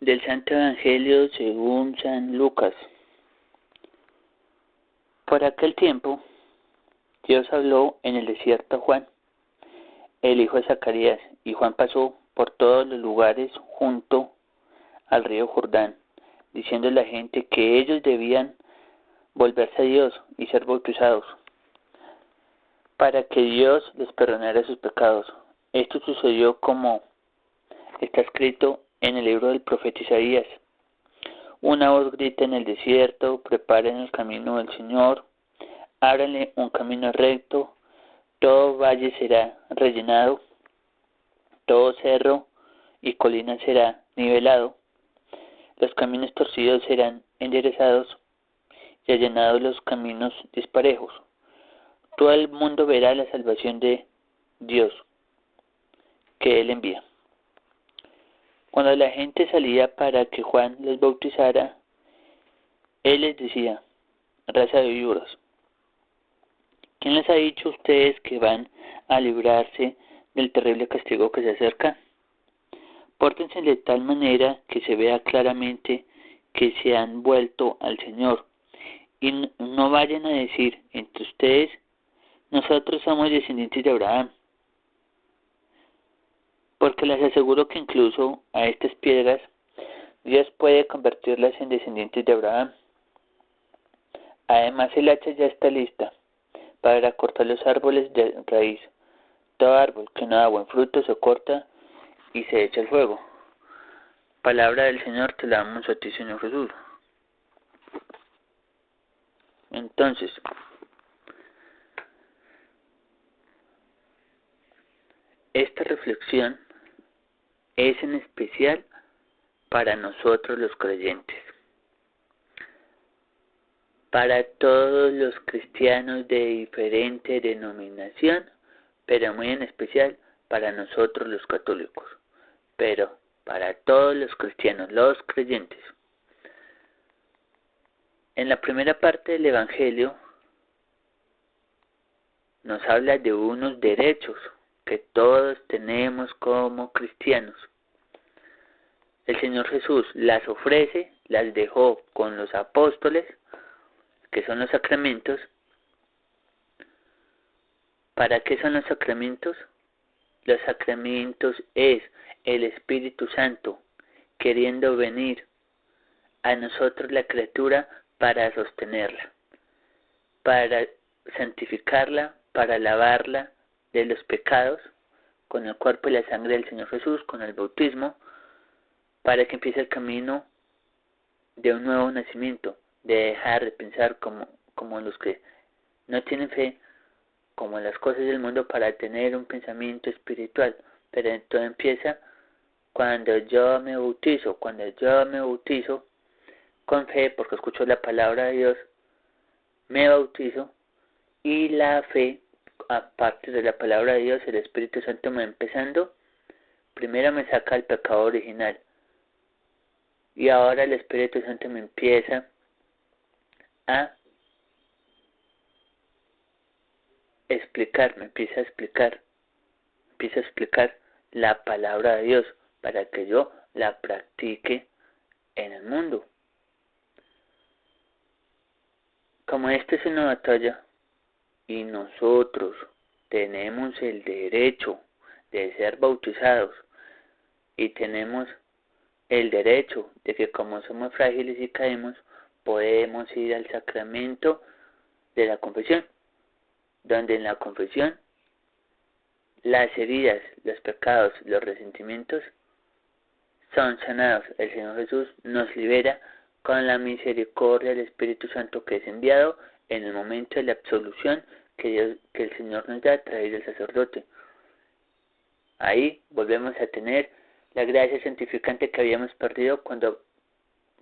Del Santo Evangelio según San Lucas. Por aquel tiempo, Dios habló en el desierto a Juan, el hijo de Zacarías, y Juan pasó por todos los lugares junto al río Jordán, diciendo a la gente que ellos debían volverse a Dios y ser bautizados, para que Dios les perdonara sus pecados. Esto sucedió como está escrito en el libro del profeta Isaías. Una voz grita en el desierto: preparen el camino del Señor, ábranle un camino recto, todo valle será rellenado, todo cerro y colina será nivelado, los caminos torcidos serán enderezados y allanados los caminos disparejos. Todo el mundo verá la salvación de Dios que Él envía. Cuando la gente salía para que Juan les bautizara, Él les decía: raza de víboras, ¿quién les ha dicho a ustedes que van a librarse del terrible castigo que se acerca? Pórtense de tal manera que se vea claramente que se han vuelto al Señor, y no vayan a decir entre ustedes: nosotros somos descendientes de Abraham. Porque les aseguro que incluso a estas piedras Dios puede convertirlas en descendientes de Abraham. Además, el hacha ya está lista para cortar los árboles de raíz. Todo árbol que no da buen fruto se corta y se echa al fuego. Palabra del Señor, te la damos a ti, Señor Jesús. Entonces, esta reflexión es en especial para nosotros los creyentes, para todos los cristianos de diferente denominación, pero muy en especial para nosotros los católicos, pero para todos los cristianos, los creyentes. En la primera parte del Evangelio nos habla de unos derechos que todos tenemos como cristianos. El Señor Jesús las ofrece, las dejó con los apóstoles, que son los sacramentos. ¿Para qué son los sacramentos? Los sacramentos es el Espíritu Santo queriendo venir a nosotros, la criatura, para sostenerla, para santificarla, para lavarla de los pecados con el cuerpo y la sangre del Señor Jesús, con el bautismo, para que empiece el camino de un nuevo nacimiento, de dejar de pensar como los que no tienen fe, como las cosas del mundo, para tener un pensamiento espiritual. Pero todo empieza cuando yo me bautizo con fe, porque escucho la palabra de Dios, me bautizo, y la fe, aparte de la palabra de Dios, el Espíritu Santo me empezando, primero me saca el pecado original, y ahora el Espíritu Santo me empieza a explicar, me empieza a explicar la palabra de Dios para que yo la practique en el mundo. Como esta es una batalla y nosotros tenemos el derecho de ser bautizados y tenemos el derecho de que como somos frágiles y caemos, podemos ir al sacramento de la confesión, donde en la confesión las heridas, los pecados, los resentimientos son sanados. El Señor Jesús nos libera con la misericordia del Espíritu Santo que es enviado en el momento de la absolución que el Señor nos da a través del sacerdote. Ahí volvemos a tener la gracia santificante que habíamos perdido cuando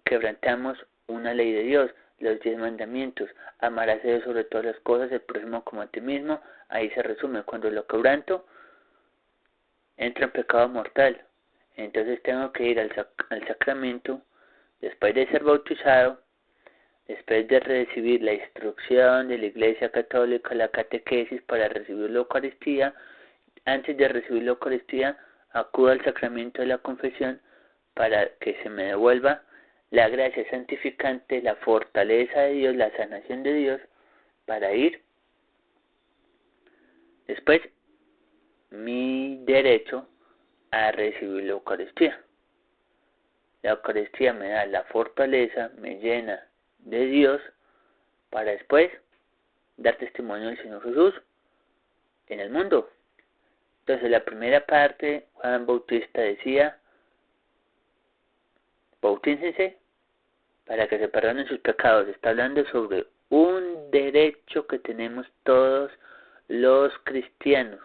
quebrantamos una ley de Dios, los 10 mandamientos: amarás a Dios sobre todas las cosas, el prójimo como a ti mismo. Ahí se resume: cuando lo quebranto, entra en pecado mortal. Entonces tengo que ir al sacramento, después de ser bautizado, después de recibir la instrucción de la Iglesia Católica, la catequesis para recibir la Eucaristía. Antes de recibir la Eucaristía, acudo al sacramento de la confesión para que se me devuelva la gracia santificante, la fortaleza de Dios, la sanación de Dios, para ir. Después, mi derecho a recibir la Eucaristía. La Eucaristía me da la fortaleza, me llena de Dios, para después dar testimonio del Señor Jesús en el mundo. Entonces, la primera parte, Juan Bautista decía, bautícense para que se perdonen sus pecados. Está hablando sobre un derecho que tenemos todos los cristianos.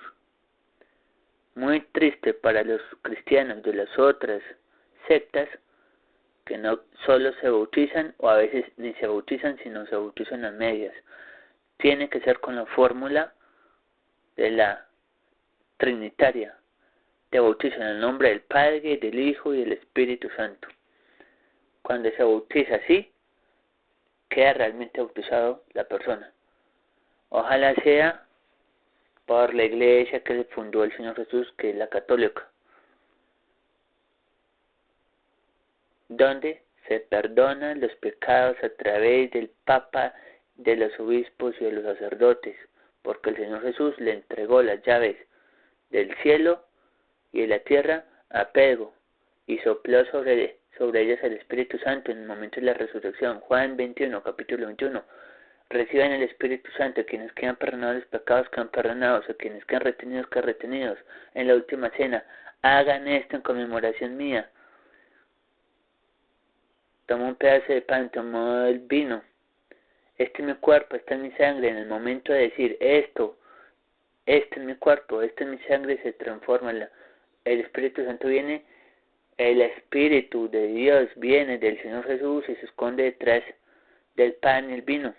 Muy triste para los cristianos de las otras sectas que no solo se bautizan, o a veces ni se bautizan, sino se bautizan a medias. Tiene que ser con la fórmula de la trinitaria. Te bautizan en el nombre del Padre, del Hijo y del Espíritu Santo. Cuando se bautiza así, queda realmente bautizado la persona. Ojalá sea por la iglesia que fundó el Señor Jesús, que es la católica, donde se perdonan los pecados a través del Papa, de los obispos y de los sacerdotes, porque el Señor Jesús le entregó las llaves del cielo y de la tierra a Pedro, y sopló sobre ellas el Espíritu Santo en el momento de la resurrección. Juan 21, capítulo 21. Reciban el Espíritu Santo, quienes quedan perdonados los pecados quedan perdonados, a quienes quedan retenidos quedan retenidos. En la última cena, hagan esto en conmemoración mía. Tomó un pedazo de pan, tomó el vino. Este es mi cuerpo, esta es mi sangre. En el momento de decir esto, este es mi cuerpo, esta es mi sangre, se transforma. El Espíritu Santo viene, el Espíritu de Dios viene del Señor Jesús y se esconde detrás del pan y el vino,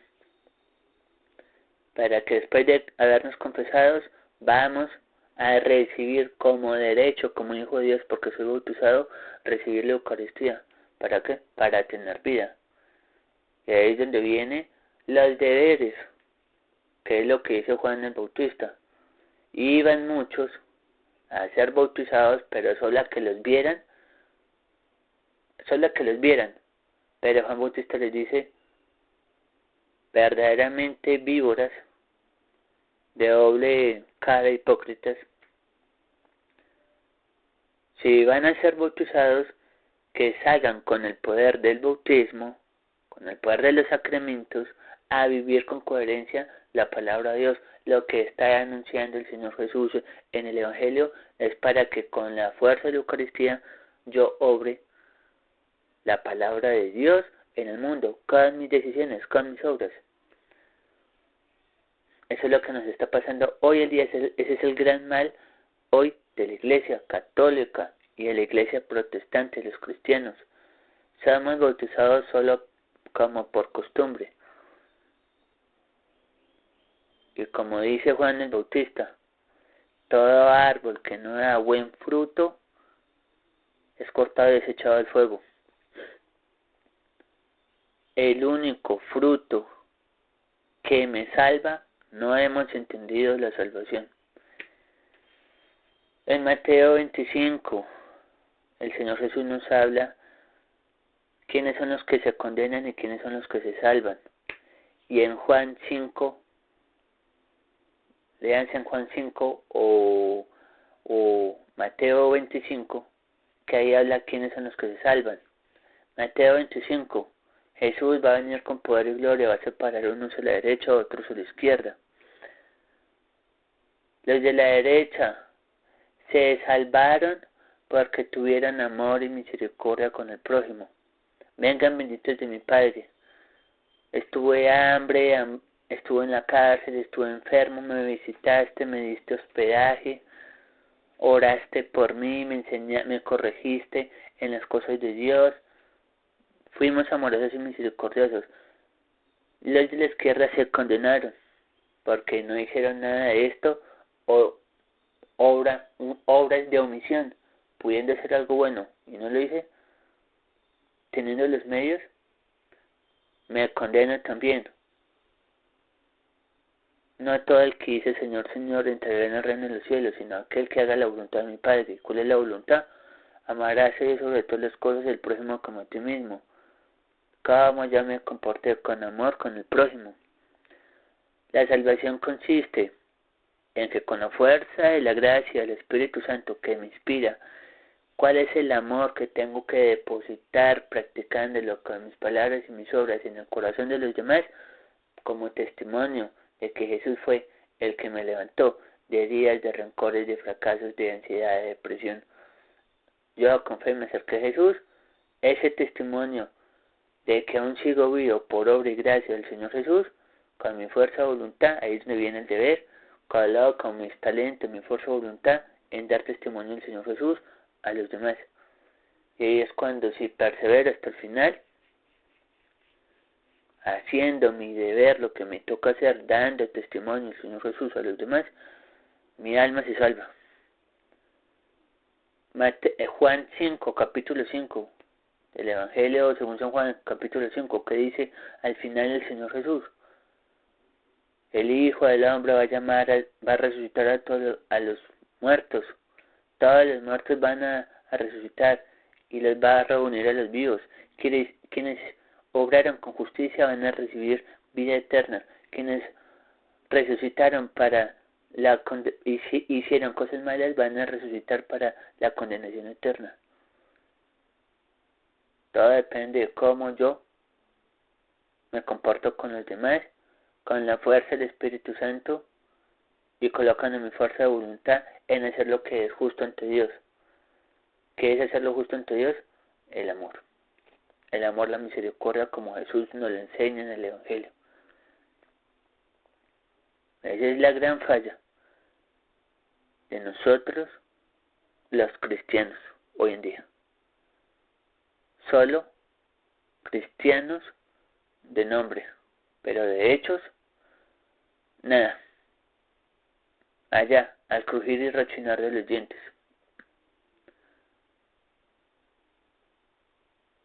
para que después de habernos confesados, vamos a recibir como derecho, como hijo de Dios, porque soy bautizado, recibir la Eucaristía. ¿Para qué? Para tener vida. Y ahí es donde vienen los deberes, que es lo que dice Juan el Bautista. Iban muchos a ser bautizados, pero solo a que los vieran, pero Juan Bautista les dice, verdaderamente víboras, de doble cara, hipócritas, si van a ser bautizados, que salgan con el poder del bautismo, con el poder de los sacramentos, a vivir con coherencia la palabra de Dios. Lo que está anunciando el Señor Jesús en el Evangelio es para que con la fuerza de la Eucaristía yo obre la palabra de Dios en el mundo, con mis decisiones, con mis obras. Eso es lo que nos está pasando hoy en día. Ese es el gran mal hoy de la Iglesia católica y de la Iglesia protestante, los cristianos. Somos bautizados solo como por costumbre. Y como dice Juan el Bautista, todo árbol que no da buen fruto es cortado y desechado al fuego. El único fruto que me salva, no hemos entendido la salvación. En Mateo 25, el Señor Jesús nos habla quiénes son los que se condenan y quiénes son los que se salvan. Y en Juan 5, léanse en Juan 5 o Mateo 25, que ahí habla quiénes son los que se salvan. Mateo 25, Jesús va a venir con poder y gloria, va a separar unos a la derecha, otros a la izquierda. Los de la derecha se salvaron porque tuvieron amor y misericordia con el prójimo. Vengan benditos de mi Padre. Estuve hambre, estuve en la cárcel, estuve enfermo, me visitaste, me diste hospedaje, oraste por mí, me corregiste en las cosas de Dios. Fuimos amorosos y misericordiosos. Los de la izquierda se condenaron porque no hicieron nada de esto o obras de omisión, pudiendo hacer algo bueno y no lo hice, teniendo los medios, me condeno también. No a todo el que dice Señor, Señor entrará en el reino de los cielos, sino a aquel que haga la voluntad de mi Padre. ¿Cuál es la voluntad? Amarás a Dios sobre todas las cosas, el prójimo como a ti mismo. Cómo yo me comporté con amor con el prójimo. La salvación consiste en que con la fuerza de la gracia del Espíritu Santo que me inspira, ¿cuál es el amor que tengo que depositar practicándolo con mis palabras y mis obras en el corazón de los demás? Como testimonio de que Jesús fue el que me levantó de heridas, de rencores, de fracasos, de ansiedad, de depresión. Yo con fe me acerqué a Jesús. Ese testimonio de que aún sigo vivo por obra y gracia del Señor Jesús, con mi fuerza de voluntad, ahí es donde viene el deber, con mis talentos, mi fuerza de voluntad, en dar testimonio del Señor Jesús a los demás. Y ahí es cuando, si persevero hasta el final, haciendo mi deber, lo que me toca hacer, dando testimonio del Señor Jesús a los demás, mi alma se salva. Juan 5, capítulo 5, el Evangelio según San Juan, capítulo 5, que dice al final el Señor Jesús: el Hijo del Hombre va a resucitar a los muertos. Todos los muertos van a resucitar y los va a reunir a los vivos. Quienes obraron con justicia van a recibir vida eterna. Quienes resucitaron hicieron cosas malas van a resucitar para la condenación eterna. Todo depende de cómo yo me comporto con los demás, con la fuerza del Espíritu Santo y colocando mi fuerza de voluntad en hacer lo que es justo ante Dios. ¿Qué es hacer lo justo ante Dios? El amor. El amor, la misericordia, como Jesús nos lo enseña en el Evangelio. Esa es la gran falla de nosotros, los cristianos, hoy en día. Solo cristianos de nombre, pero de hechos, nada. Allá, al crujir y rechinar de los dientes.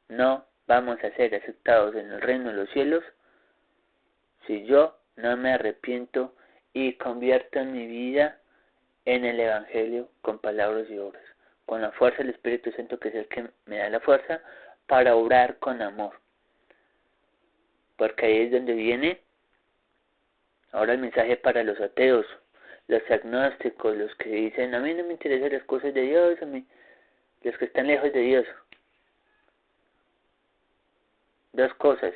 No vamos a ser aceptados en el reino de los cielos si yo no me arrepiento y convierto mi vida en el Evangelio con palabras y obras, con la fuerza del Espíritu Santo, que es el que me da la fuerza para obrar con amor. Porque ahí es donde viene ahora el mensaje para los ateos, los agnósticos, los que dicen: a mí no me interesan las cosas de Dios, los que están lejos de Dios. Dos cosas.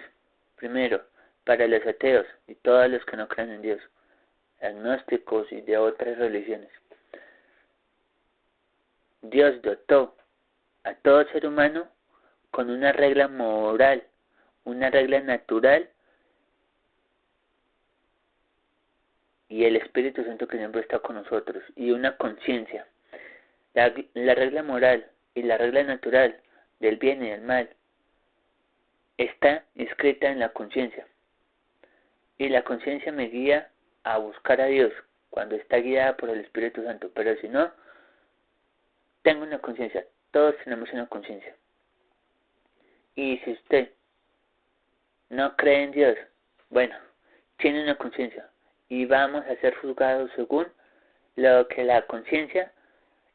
Primero, para los ateos y todos los que no creen en Dios, agnósticos y de otras religiones. Dios dotó a todo ser humano con una regla moral, una regla natural, y el Espíritu Santo que siempre está con nosotros, y una conciencia. La regla moral y la regla natural del bien y del mal está inscrita en la conciencia. Y la conciencia me guía a buscar a Dios cuando está guiada por el Espíritu Santo. Pero si no, tengo una conciencia. Todos tenemos una conciencia. Y si usted no cree en Dios, bueno, tiene una conciencia. Y vamos a ser juzgados según lo que la conciencia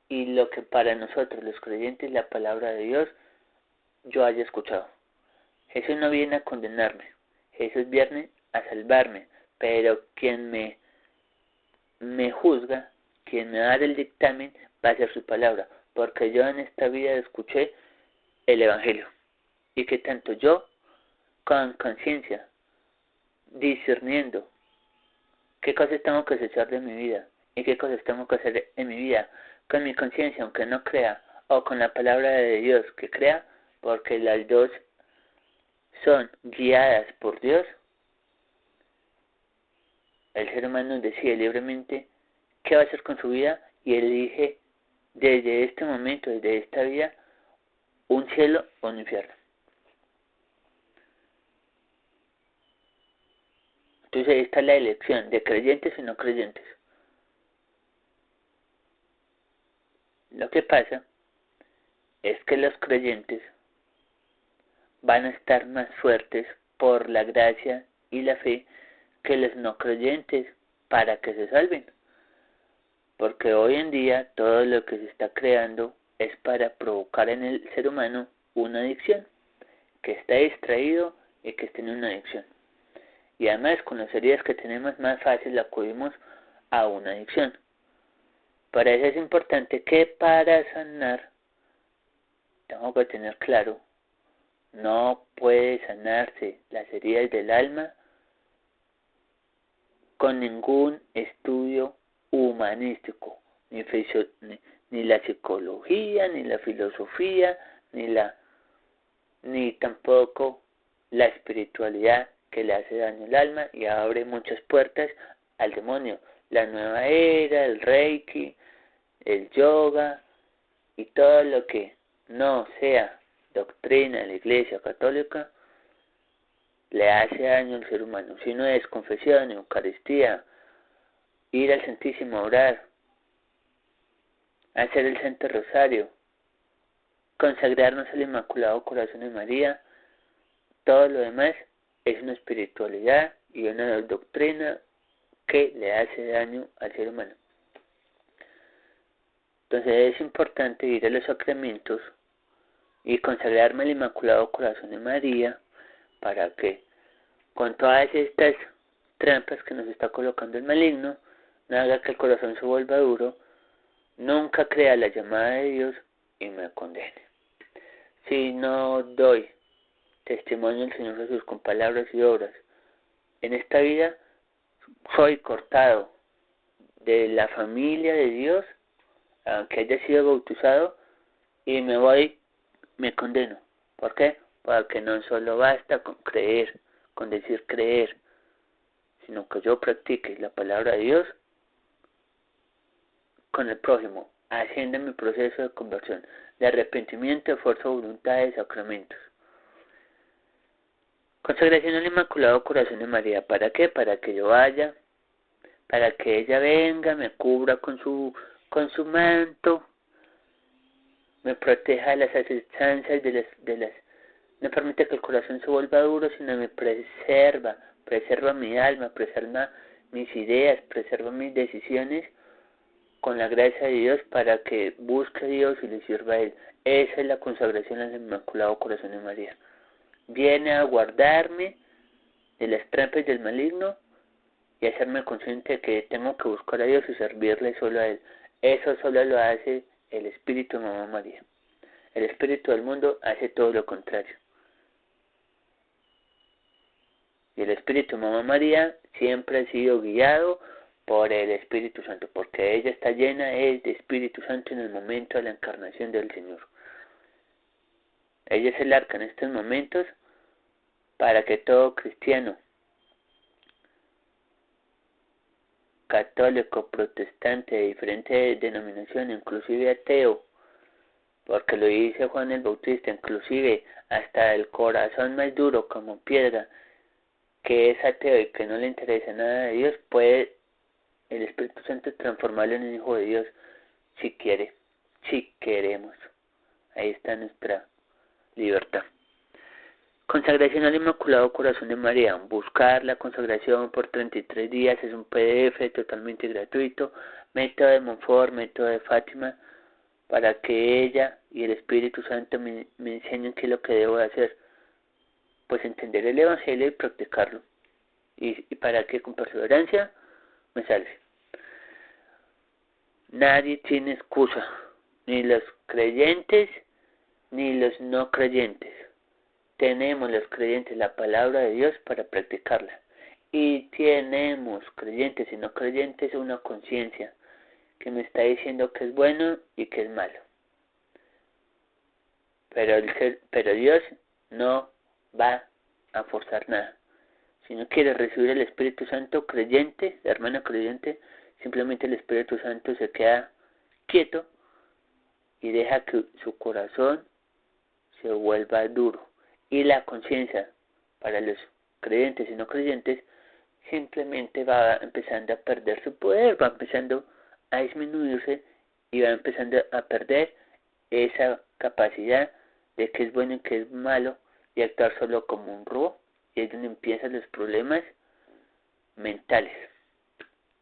y lo que para nosotros los creyentes la palabra de Dios yo haya escuchado. Jesús no viene a condenarme, Jesús viene a salvarme, pero quien me juzga, quien me da el dictamen, va a ser su palabra, porque yo en esta vida escuché el Evangelio, y que tanto yo, con conciencia, discerniendo qué cosas tengo que cesar de mi vida, y qué cosas tengo que hacer en mi vida, con mi conciencia, aunque no crea, o con la palabra de Dios que crea, porque las dos son guiadas por Dios. El ser humano decide libremente qué va a hacer con su vida y elige desde este momento, desde esta vida, un cielo o un infierno. Entonces ahí está la elección de creyentes y no creyentes. Lo que pasa es que los creyentes van a estar más fuertes por la gracia y la fe que los no creyentes para que se salven. Porque hoy en día todo lo que se está creando es para provocar en el ser humano una adicción, que está distraído y que tiene una adicción. Y además, con las heridas que tenemos, más fácil acudimos a una adicción. Para eso es importante que para sanar, tengo que tener claro, no puede sanarse las heridas del alma con ningún estudio humanístico, ni la psicología, ni la filosofía, ni tampoco la espiritualidad, que le hace daño al alma y abre muchas puertas al demonio. La nueva era, el reiki, el yoga y todo lo que no sea doctrina de la Iglesia Católica le hace daño al ser humano. Si no es confesión, Eucaristía, ir al Santísimo a orar, hacer el Santo Rosario, consagrarnos al Inmaculado Corazón de María, todo lo demás es una espiritualidad y una doctrina que le hace daño al ser humano. Entonces es importante ir a los sacramentos y consagrarme al Inmaculado Corazón de María para que con todas estas trampas que nos está colocando el maligno, no haga que el corazón se vuelva duro, nunca crea la llamada de Dios y me condene. Si no doy testimonio del Señor Jesús con palabras y obras, en esta vida soy cortado de la familia de Dios, aunque haya sido bautizado, y me condeno. ¿Por qué? Porque no solo basta con creer, con decir creer, sino que yo practique la palabra de Dios con el prójimo, haciendo mi proceso de conversión, de arrepentimiento, de fuerza de voluntad, de sacramentos. Consagración al Inmaculado Corazón de María. ¿Para qué? Para que yo vaya, para que ella venga, me cubra con su manto, me proteja de las asechanzas, no permite que el corazón se vuelva duro, sino me preserva mi alma, preserva mis ideas, preserva mis decisiones, con la gracia de Dios, para que busque a Dios y le sirva a Él. Esa es la consagración al Inmaculado Corazón de María. Viene a guardarme de las trampas del maligno y hacerme consciente de que tengo que buscar a Dios y servirle solo a Él. Eso solo lo hace el Espíritu de Mamá María. El Espíritu del mundo hace todo lo contrario. Y el Espíritu de Mamá María siempre ha sido guiado por el Espíritu Santo, porque ella está llena de Espíritu Santo en el momento de la encarnación del Señor. Ella es el arca en estos momentos para que todo cristiano, católico, protestante, de diferente denominación, inclusive ateo, porque lo dice Juan el Bautista, inclusive hasta el corazón más duro como piedra, que es ateo y que no le interesa nada de Dios, puede el Espíritu Santo transformarlo en un hijo de Dios si quiere, si queremos. Ahí está nuestra libertad. Consagración al Inmaculado Corazón de María. Buscar la consagración por 33 días, es un PDF totalmente gratuito. Método de Montfort, método de Fátima, para que ella y el Espíritu Santo me enseñen qué es lo que debo hacer. Pues entender el Evangelio y practicarlo. Y para que con perseverancia me salve. Nadie tiene excusa, ni los creyentes ni los no creyentes. Tenemos los creyentes la palabra de Dios para practicarla. Y tenemos creyentes y no creyentes una conciencia que me está diciendo que es bueno y que es malo. Pero Dios no va a forzar nada. Si no quiere recibir el Espíritu Santo creyente, la hermana creyente, simplemente el Espíritu Santo se queda quieto y deja que su corazón se vuelva duro. Y la conciencia para los creyentes y no creyentes simplemente va empezando a perder su poder, va empezando a disminuirse y va empezando a perder esa capacidad de qué es bueno y qué es malo y actuar solo como un robot. Y es donde empiezan los problemas mentales,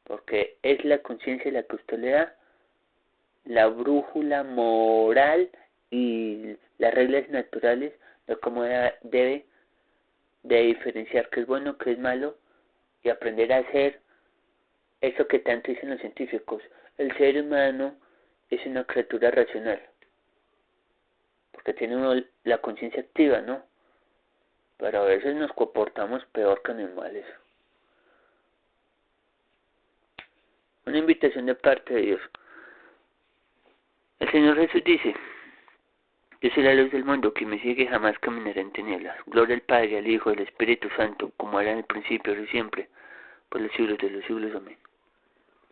porque es la conciencia la que usted le da la brújula moral y las reglas naturales de cómo debe de diferenciar qué es bueno, qué es malo y aprender a hacer eso que tanto dicen los científicos. El ser humano es una criatura racional, porque tiene uno la conciencia activa, ¿no? Pero a veces nos comportamos peor que animales. Una invitación de parte de Dios. El Señor Jesús dice: yo soy la luz del mundo, que me sigue jamás caminará en tinieblas. Gloria al Padre, al Hijo, al Espíritu Santo, como era en el principio y siempre, por los siglos de los siglos. Amén.